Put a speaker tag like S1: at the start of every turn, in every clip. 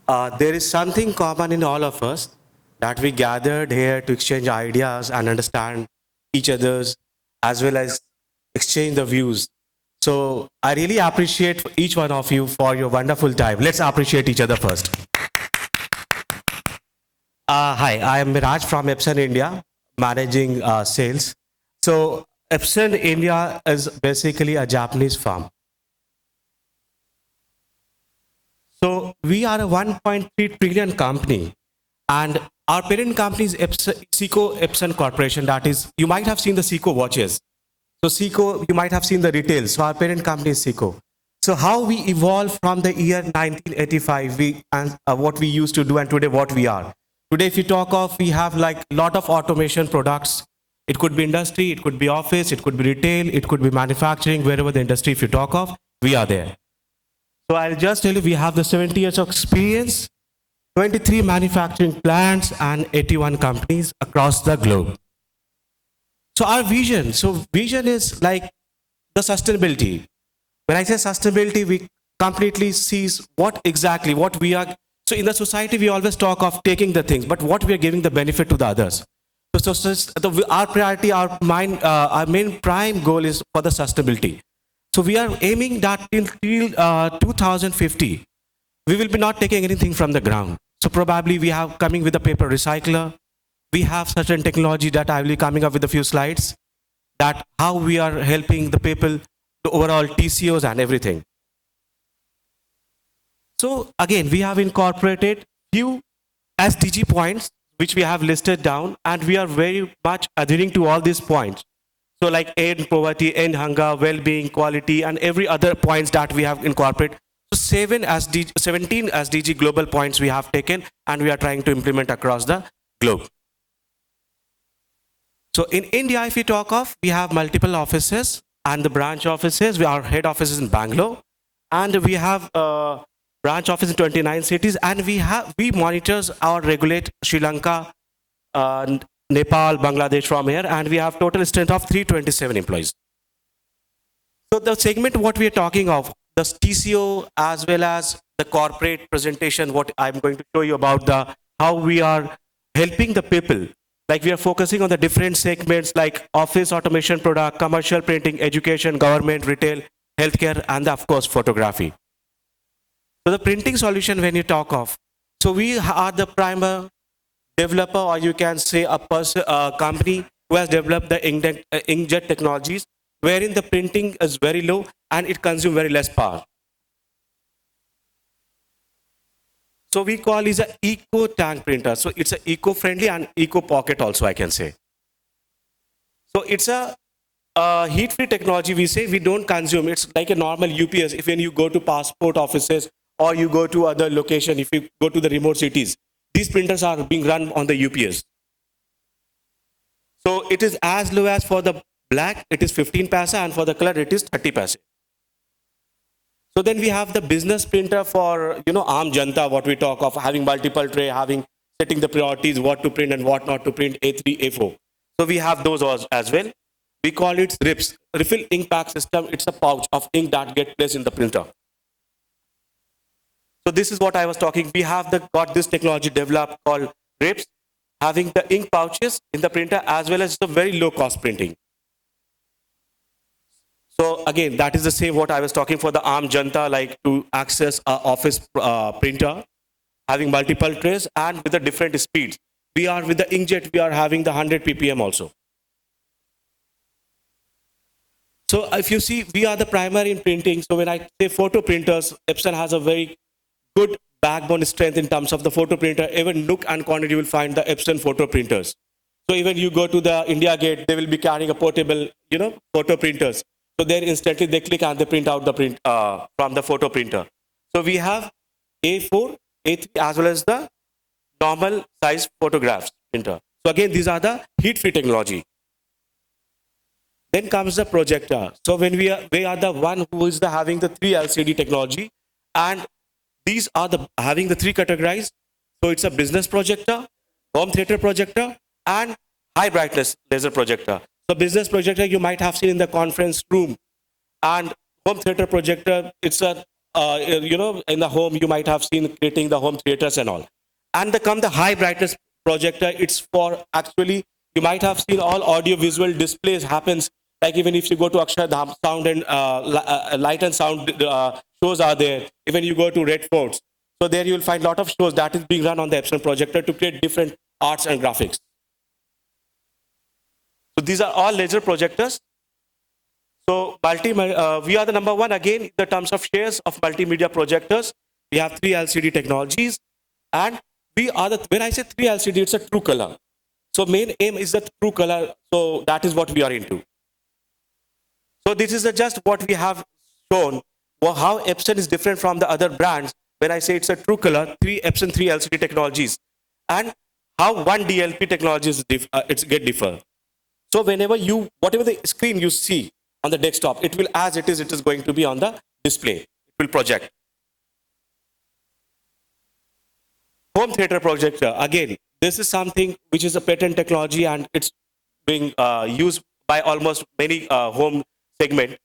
S1: There is something common in all of us that we gathered here to exchange ideas and understand each other's as well as exchange the views. So I really appreciate each one of you for your wonderful time. Let's appreciate each other first. Hi, I am Miraj from Epson India, managing sales. So Epson India is basically a Japanese firm. So we are a 1.3 trillion company, and our parent company is Seiko Epson Corporation. That is, you might have seen the Seiko watches. So Seiko, you might have seen the retail. So our parent company is Seiko. So how we evolved from the year 1985, and what we used to do, and today what we are. Today, if you talk of, we have like a lot of automation products. It could be industry, it could be office, it could be retail, it could be manufacturing, wherever the industry, if you talk of, we are there. So I'll just tell you, we have the 70 years of experience, 23 manufacturing plants, and 81 companies across the globe. So our vision is like the sustainability. When I say sustainability, we completely sees what exactly what we are. So in the society, we always talk of taking the things, but what we are giving the benefit to the others. Our priority, our main prime goal is for the sustainability. So we are aiming that till 2050, we will be not taking anything from the ground. So probably we have coming with a paper recycler. We have certain technology that I will be coming up with a few slides, that how we are helping the people, the overall TCOs and everything. So again, we have incorporated few SDG points which we have listed down, and we are very much adhering to all these points. So like end poverty, end hunger, well-being, quality, and every other points that we have incorporated. So 17 SDG global points we have taken, and we are trying to implement across the globe. So in India, if we talk of, we have multiple offices and the branch offices. Our head office is in Bangalore, and we have branch office in 29 cities, and we monitors or regulate Sri Lanka, Nepal, Bangladesh from here, and we have total strength of 327 employees. So the segment what we are talking of, the TCO as well as the corporate presentation, what I'm going to show you about how we are helping the people. Like we are focusing on the different segments like office automation product, commercial printing, education, government, retail, healthcare, and of course photography. So the printing solution when you talk of, so we are the primer developer, or you can say a company who has developed the inkjet technologies, wherein the printing is very low and it consumes very less power. So we call is a eco tank printer. So it's a eco-friendly and eco-pocket also, I can say. So it's a heat-free technology. We say we don't consume. It's like a normal UPS. If when you go to passport offices or you go to other location, if you go to the remote cities, these printers are being run on the UPS. So it is as low as for the black, it is 15 paisa, and for the color, it is 30 paisa. So then we have the business printer for, Aam Janta, what we talk of, having multiple tray, setting the priorities, what to print and what not to print, A3, A4. So we have those as well. We call it RIPS, Refill Ink Pack System. It's a pouch of ink that gets placed in the printer. So this is what I was talking. We have got this technology developed called RIPS, having the ink pouches in the printer as well as the very low cost printing. So again, that is the same what I was talking for the Aam Janta, like to access an office printer, having multiple trays and with the different speeds. We are with the inkjet, we are having the 100 ppm also. So if you see, we are the primary in printing. So when I say photo printers, Epson has a very good backbone strength in terms of the photo printer. Even Nook and Corner, you will find the Epson photo printers. So even you go to the India Gate, they will be carrying a portable, photo printers. So there instantly they click and they print out the print from the photo printer. So we have A4, A3 as well as the normal size photographs printer. So again, these are the heat-free technology. Then comes the projector. So when we are the one who is having the 3 LCD technology, and these are having the 3 categories. So it's a business projector, home theater projector, and high brightness laser projector. So business projector you might have seen in the conference room, and home theater projector, it's a in the home, you might have seen creating the home theaters and all. And the high brightness projector, it's for actually, you might have seen all audio visual displays happens, like even if you go to Akshardham, sound and light and sound shows are there. Even you go to Red Forts, so there you will find a lot of shows that is being run on the Epson projector to create different arts and graphics. So these are all laser projectors. So we are the number one again in the terms of shares of multimedia projectors. We have 3 LCD technologies, and we are when I say 3 LCD, it's a true color. So main aim is the true color. So that is what we are into. So this is just what we have shown, how Epson is different from the other brands. When I say it's a true color, Epson 3 LCD technologies, and how one DLP technologies it's get differ. So whenever whatever the screen you see on the desktop, it will, as it is going to be on the display. It will project. Home theater projector. Again, this is something which is a patent technology, and it's being used by almost many home segment.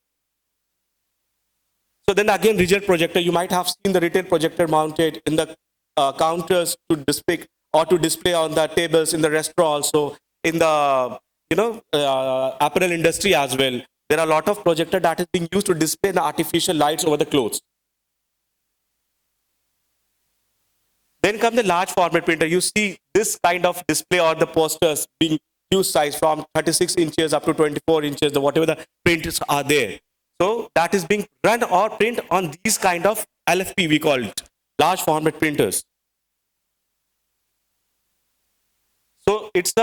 S1: So then again, retail projector. You might have seen the retail projector mounted in the counters to display on the tables in the restaurant, also in the apparel industry as well. There are a lot of projector that is being used to display the artificial lights over the clothes. Then come the large format printer. You see this kind of display or the posters being huge size from 36 inches up to 24 inches, whatever the printers are there. So that is being run or print on these kind of LFP, we call it, large format printers. So it's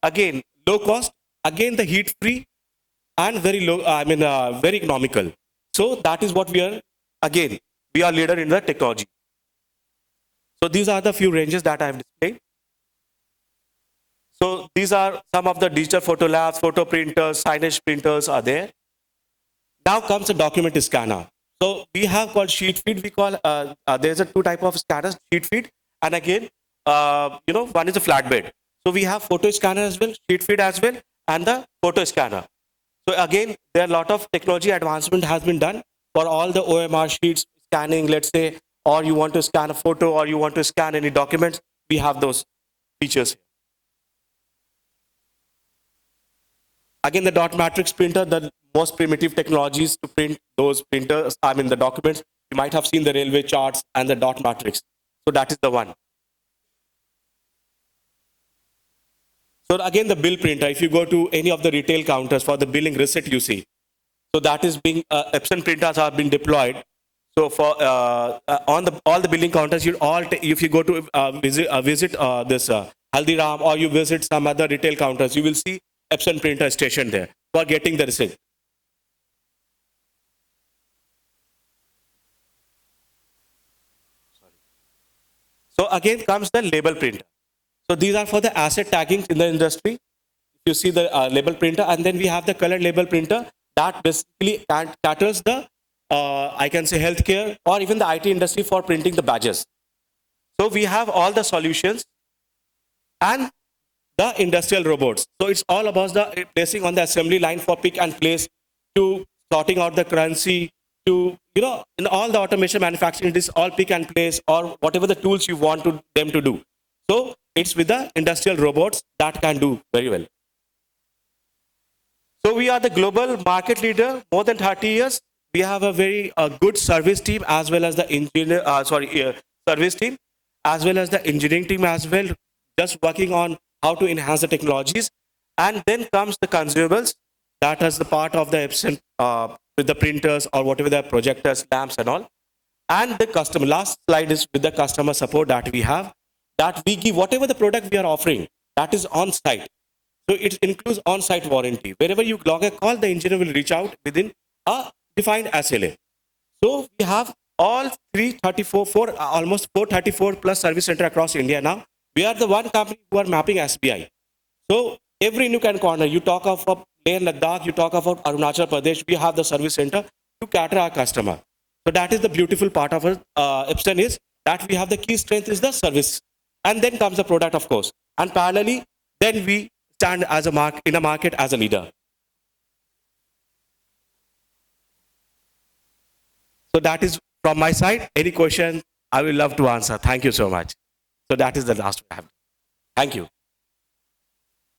S1: again low cost, again the heat free, and very low, very economical. So that is what we are leader in the technology. So these are the few ranges that I have displayed. So these are some of the digital photo labs, photo printers, signage printers are there. Now comes the document scanner. So we have called sheet feed. We call there's a 2 type of scanners, sheet feed, and again one is a flatbed. So we have photo scanner as well, sheet feed as well, and the photo scanner. So again, there are a lot of technology advancement has been done for all the OMR sheets scanning, let's say, or you want to scan a photo or you want to scan any documents. We have those features. Again, the dot matrix printer, the most primitive technologies to print those printers, the documents. You might have seen the railway charts and the dot matrix. So that is the one. So again, the bill printer, if you go to any of the retail counters for the billing receipt, you see. So that is being, Epson printers are being deployed. So for all the billing counters, if you go to visit this Haldiram, or you visit some other retail counters, you will see Epson printer stationed there for getting the receipt. So again comes the label printer. So these are for the asset tagging in the industry. If you see the label printer, and then we have the color label printer that basically caters the, I can say, healthcare or even the IT industry for printing the badges. So we have all the solutions and the industrial robots. So it's all about the placing on the assembly line for pick and place, to sorting out the currency, to, in all the automation manufacturing, it is all pick and place or whatever the tools you want them to do. So it's with the industrial robots that can do very well. So we are the global market leader, more than 30 years. We have a very good service team as well as the service team, as well as the engineering team as well, just working on how to enhance the technologies. And then comes the consumables, that is the part of the Epson with the printers or whatever the projectors, lamps and all. And the customer, last slide is with the customer support that we have, that we give whatever the product we are offering, that is on site. So it includes on-site warranty. Wherever you log a call, the engineer will reach out within a defined SLA. So we have all almost 434 plus service center across India now. We are the one company who are mapping SBI. So every nook and corner, you talk of Leh Ladakh, you talk about Arunachal Pradesh, we have the service center to cater our customer. So that is the beautiful part of Epson, is that we have the key strength is the service. And then comes the product, of course. And parallelly, then we stand as in a market as a leader. So that is from my side, any question, I will love to answer. Thank you so much. So that is the last we have. Thank you.